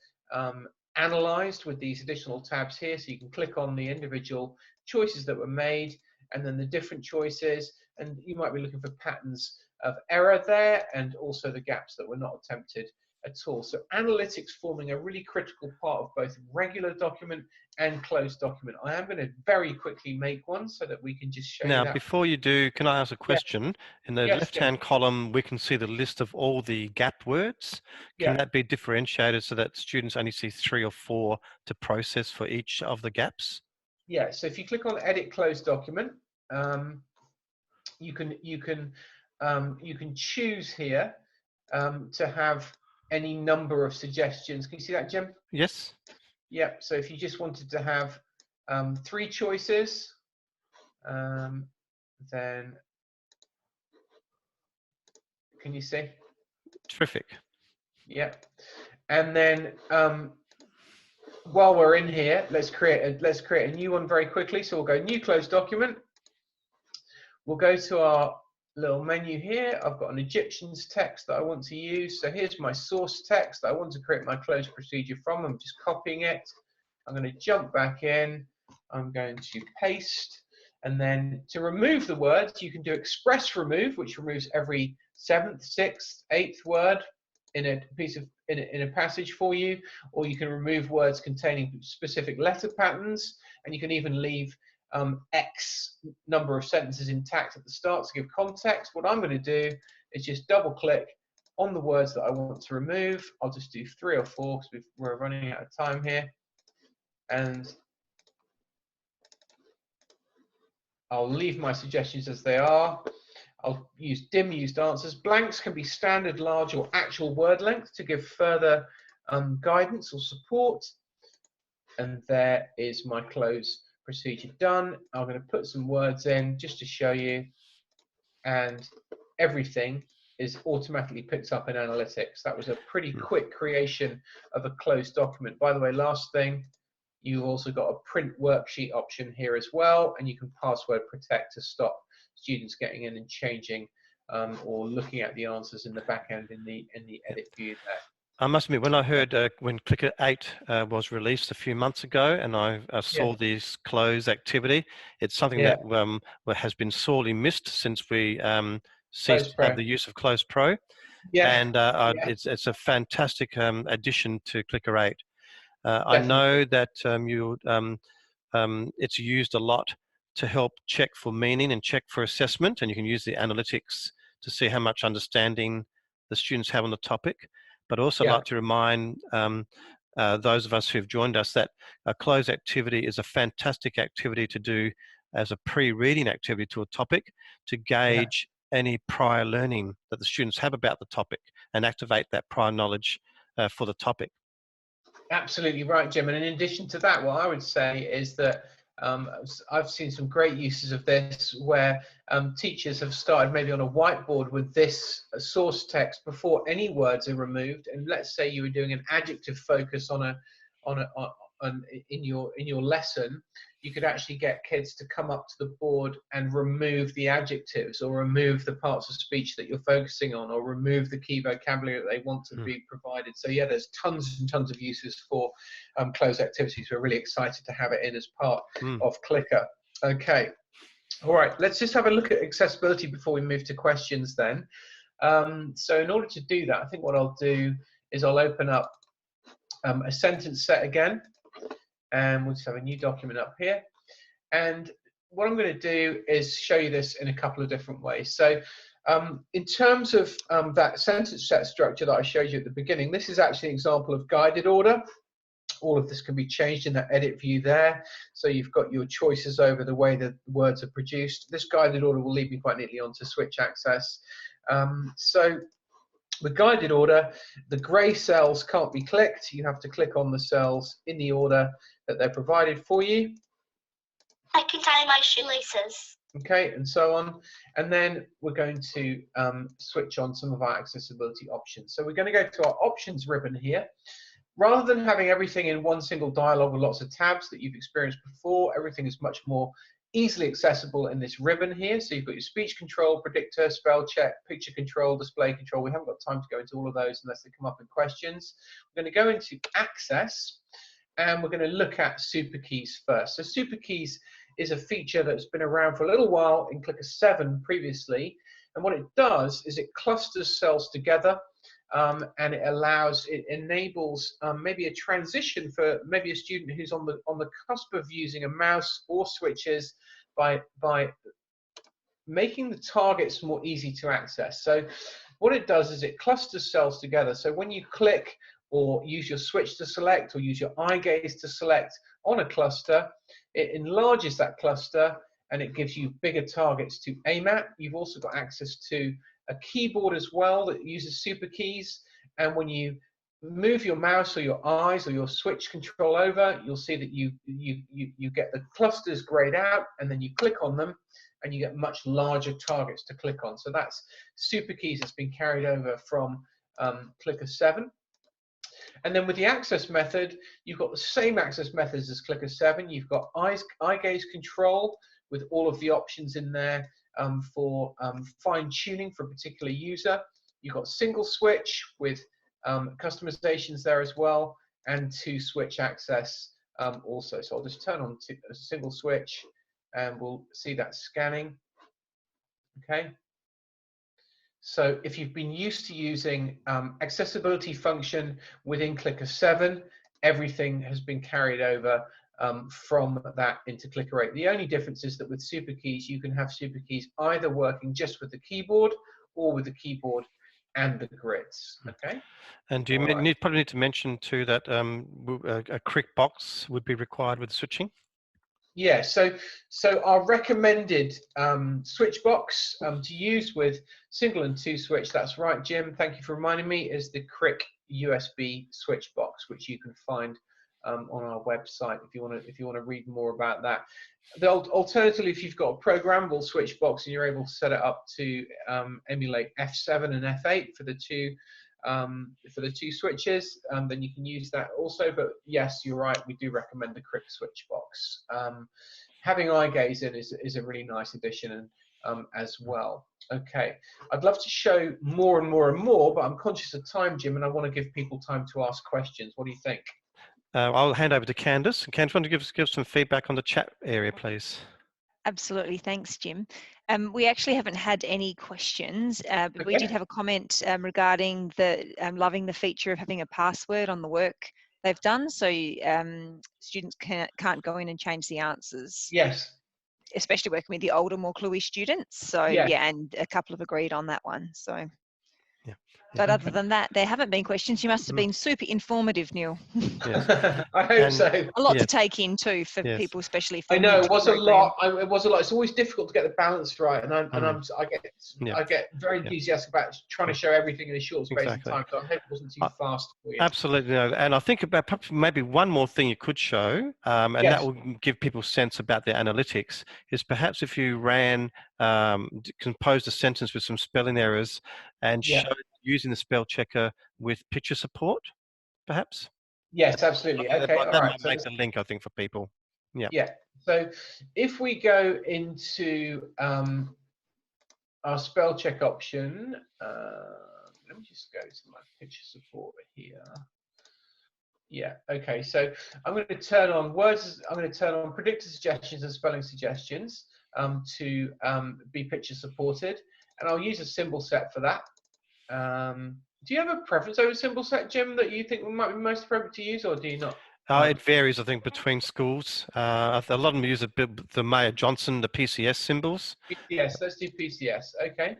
analyzed with these additional tabs here. So you can click on the individual choices that were made and then the different choices, and you might be looking for patterns of error there and also the gaps that were not attempted at all. So analytics forming a really critical part of both regular document and closed document. I am going to very quickly make one so that we can just show you that. Now, before you do, can I ask a question? Yeah. In the Yes, left-hand column, we can see the list of all the gap words. Can that be differentiated so that students only see 3 or 4 to process for each of the gaps? Yeah, so if you click on Edit Closed Document, you can choose here to have any number of suggestions. Can you see that, Jim? Yes. Yep. So if you just wanted to have 3 choices, then can you see? Terrific. Yep. And then while we're in here, let's create a new one very quickly. So we'll go New Closed Document. We'll go to our little menu here. I've got an Egyptians text that I want to use. So here's my source text that I want to create my close procedure from. I'm just copying it. I'm going to jump back in. I'm going to paste. And then to remove the words, you can do express remove, which removes every 7th, 6th, 8th word in a piece of in a passage for you, or you can remove words containing specific letter patterns, and you can even leave X number of sentences intact at the start to give context. What I'm going to do is just double click on the words that I want to remove. I'll just do 3 or 4 because we're running out of time here, and I'll leave my suggestions as they are. I'll use dim used answers. Blanks can be standard, large, or actual word length to give further guidance or support. And there is my close procedure done. I'm going to put some words in just to show you, and everything is automatically picked up in analytics. That was a pretty quick creation of a closed document. By the way, last thing, you've also got a print worksheet option here as well, and you can password protect to stop students getting in and changing or looking at the answers in the back end in the edit view there. I must admit, when I heard when Clicker 8 was released a few months ago, and I saw this close activity, it's something that has been sorely missed since we ceased to have the use of Cloze Pro. And it's a fantastic addition to Clicker 8. I know that it's used a lot to help check for meaning and check for assessment, and you can use the analytics to see how much understanding the students have on the topic. But also like to remind those of us who've joined us that a close activity is a fantastic activity to do as a pre-reading activity to a topic to gauge any prior learning that the students have about the topic and activate that prior knowledge for the topic. Absolutely right, Jim. And in addition to that, what I would say is that I've seen some great uses of this where teachers have started maybe on a whiteboard with this source text before any words are removed. And let's say you were doing an adjective focus on in your lesson, you could actually get kids to come up to the board and remove the adjectives, or remove the parts of speech that you're focusing on, or remove the key vocabulary that they want to be provided. So yeah, there's tons and tons of uses for Cloze activities. We're really excited to have it in as part of Clicker. Okay, all right, let's just have a look at accessibility before we move to questions then. So in order to do that, I think what I'll do is I'll open up a sentence set again, and we'll just have a new document up here. And what I'm going to do is show you this in a couple of different ways. So in terms of that sentence set structure that I showed you at the beginning, this is actually an example of guided order. All of this can be changed in that edit view there. So you've got your choices over the way the words are produced. This guided order will lead me quite neatly onto switch access. So the guided order, the grey cells can't be clicked. You have to click on the cells in the order that they're provided for you. I can tie my shoelaces. Okay, and so on. And then we're going to switch on some of our accessibility options. So we're going to go to our options ribbon here. Rather than having everything in one single dialog with lots of tabs that you've experienced before, everything is much more easily accessible in this ribbon here. So you've got your speech control, predictor, spell check, picture control, display control. We haven't got time to go into all of those unless they come up in questions. We're going to go into access, and we're going to look at super keys first. So super keys is a feature that's been around for a little while in Clicker 7 previously. And what it does is it clusters cells together. And it enables maybe a transition for maybe a student who's on the cusp of using a mouse or switches by making the targets more easy to access. So what it does is it clusters cells together. So when you click or use your switch to select, or use your eye gaze to select on a cluster, it enlarges that cluster and it gives you bigger targets to aim at. You've also got access to a keyboard as well that uses super keys, and when you move your mouse or your eyes or your switch control over, you'll see that you get the clusters grayed out, and then you click on them and you get much larger targets to click on. So that's super keys that's been carried over from Clicker 7. And then with the access method, you've got the same access methods as Clicker 7. You've got eye gaze control with all of the options in there for fine-tuning for a particular user. You've got single switch with customizations there as well, and two switch access also. So I'll just turn on to a single switch and we'll see that scanning. Okay. So if you've been used to using accessibility function within Clicker 7, everything has been carried over from that into Clicker 8. The only difference is that with super keys, you can have super keys either working just with the keyboard or with the keyboard and the grids. Okay. And do you probably need to mention too that a Crick box would be required with switching? Yeah, so our recommended switch box to use with single and two switch, that's right, Jim, thank you for reminding me, is the Crick USB switch box, which you can find on our website if you want to read more about that. Alternatively, if you've got a programmable switch box and you're able to set it up to emulate F7 and F8 for the two switches, then you can use that also. But yes, you're right, we do recommend the Crick switch box. Having eye gaze in is a really nice addition as well. Okay, I'd love to show more and more and more, but I'm conscious of time, Jim, and I want to give people time to ask questions. What do you think? I'll hand over to Candice. Candice, want to give some feedback on the chat area, please? Absolutely, thanks, Jim. We actually haven't had any questions, but we did have a comment regarding the loving the feature of having a password on the work they've done, so students can't go in and change the answers. Yes. Especially working with the older, more cluey students. So yeah, and a couple have agreed on that one. So. Yeah. But other than that, there haven't been questions. You must have been super informative, Neil. Yes. I hope so. A lot to take in too for people, especially. For I know it was a lot. It was a lot. It's always difficult to get the balance right, and I get very enthusiastic about trying to show everything in a short space of time. So I hope it wasn't too fast for you. Absolutely, no. And I think about perhaps maybe one more thing you could show, and that will give people a sense about their analytics. Is perhaps if you composed a sentence with some spelling errors and showed using the spell checker with picture support, perhaps? Yes, absolutely. Okay, all That right. might So make the link, I think, for people. Yeah. yeah. So if we go into our spell check option, let me just go to my picture support here. Yeah, okay, so I'm going to turn on words, I'm going to turn on predictor suggestions and spelling suggestions to be picture supported, and I'll use a symbol set for that. Do you have a preference over symbol set, Jim, that you think might be most appropriate to use, or do you not? It varies, I think, between schools. A lot of them use the Mayer Johnson, the PCS symbols. PCS, let's do PCS, okay.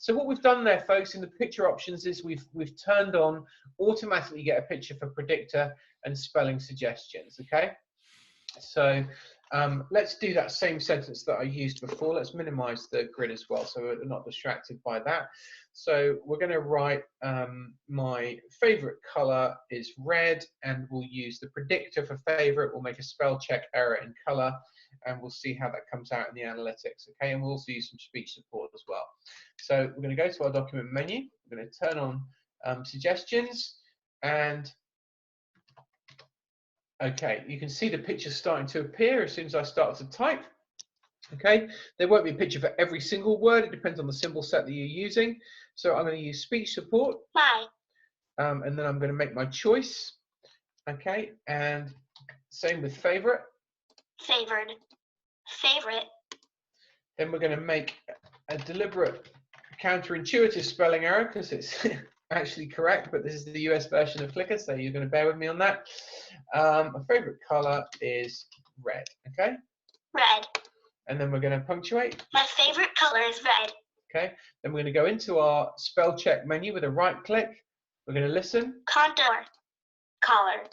So what we've done there, folks, in the picture options is we've turned on automatically get a picture for predictor and spelling suggestions, okay? So let's do that same sentence that I used before. Let's minimize the grid as well so we're not distracted by that. So we're going to write my favorite color is red, and we'll use the predictor for favorite. We'll make a spell check error in color, and we'll see how that comes out in the analytics, okay? And we'll also use some speech support as well. So we're going to go to our document menu. We're going to turn on suggestions, and okay, you can see the picture starting to appear as soon as I start to type. Okay, there won't be a picture for every single word. It depends on the symbol set that you're using. So I'm going to use speech support. Bye. And then I'm going to make my choice. Okay, and same with favorite. Favored. Favorite. Then we're going to make a deliberate counterintuitive spelling error because it's actually correct, but this is the US version of Clicker, so you're going to bear with me on that. My favorite color is red, okay? Red. And then we're going to punctuate. My favorite color is red. Okay, then we're going to go into our spell check menu with a right click. We're going to listen. Contour. Color.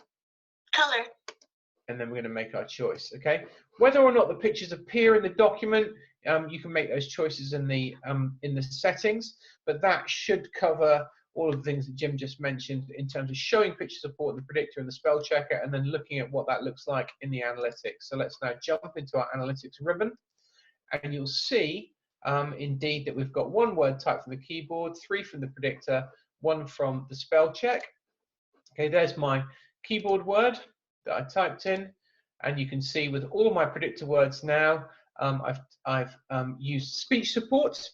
Color. And then we're going to make our choice, okay? Whether or not the pictures appear in the document, you can make those choices in the settings, but that should cover all of the things that Jim just mentioned in terms of showing picture support in the predictor and the spell checker, and then looking at what that looks like in the analytics. So let's now jump into our analytics ribbon, and you'll see indeed that we've got one word type from the keyboard, 3 from the predictor, 1 from the spell check. Okay, there's my keyboard word that I typed in, and you can see with all of my predictor words now, I've used speech support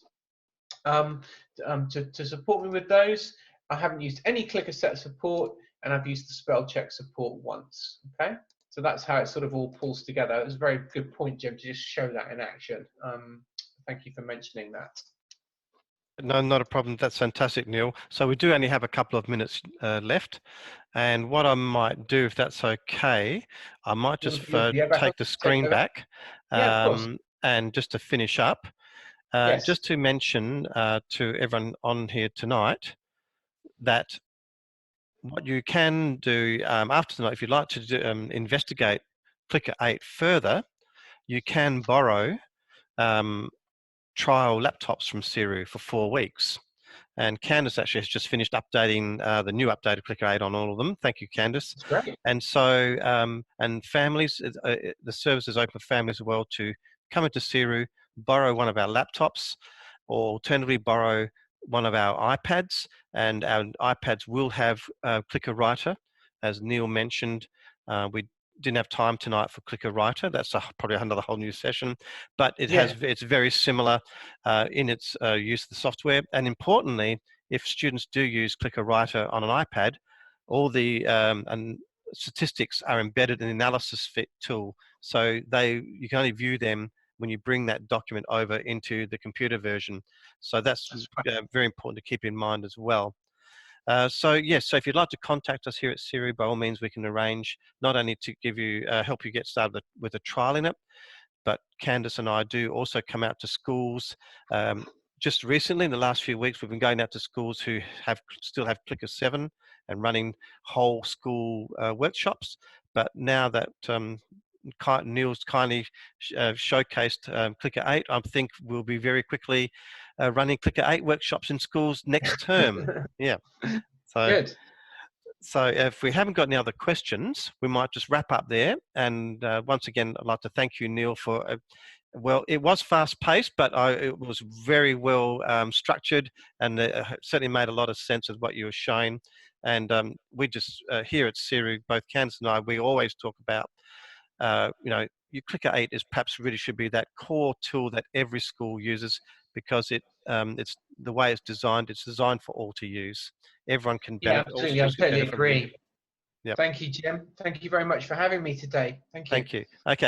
to support me with those. I haven't used any clicker set support, and I've used the spell check support once. Okay, so that's how it sort of all pulls together. It was a very good point, Jim, to just show that in action. Thank you for mentioning that. No, not a problem. That's fantastic, Neil. So we do only have a couple of minutes left. And what I might do, if that's okay, I might just take the screen back. Yeah, of course. And just to finish up, Yes. just to mention to everyone on here tonight that what you can do after tonight, if you'd like to do, investigate Clicker 8 further, you can borrow trial laptops from SERU for 4 weeks. And Candice actually has just finished updating the new updated Clicker 8 on all of them. Thank you, Candice. That's great. And so, and families, the service is open for families as well to come into SERU, borrow one of our laptops, or alternatively borrow one of our iPads. And our iPads will have Clicker Writer, as Neil mentioned. We didn't have time tonight for Clicker Writer. That's probably another whole new session, but it has, it's very similar in its use of the software. And importantly, if students do use Clicker Writer on an iPad, all the statistics are embedded in the analysis fit tool. So you can only view them when you bring that document over into the computer version. So that's very important to keep in mind as well. So yes, so if you'd like to contact us here at SERU, by all means, we can arrange not only to give you help you get started with a trial in it, but Candice and I do also come out to schools. Just recently, in the last few weeks, we've been going out to schools who still have Clicker 7 and running whole school workshops. But now that Neil's kindly showcased Clicker 8, I think we'll be very quickly running Clicker 8 workshops in schools next term. Yeah. So, good. So if we haven't got any other questions, we might just wrap up there. And once again, I'd like to thank you, Neil, for Well, it was fast-paced, but it was very well structured, and it certainly made a lot of sense of what you were showing. And we just here at SERU, both Candice and I, we always talk about, you know, your Clicker 8 is perhaps really should be that core tool that every school uses, because it's the way it's designed. It's designed for all to use. Everyone can Yeah, benefit. All absolutely. I schools can totally benefit from it. agree. Yep. Thank you, Jim. Thank you very much for having me today. Thank you. Thank you. Okay.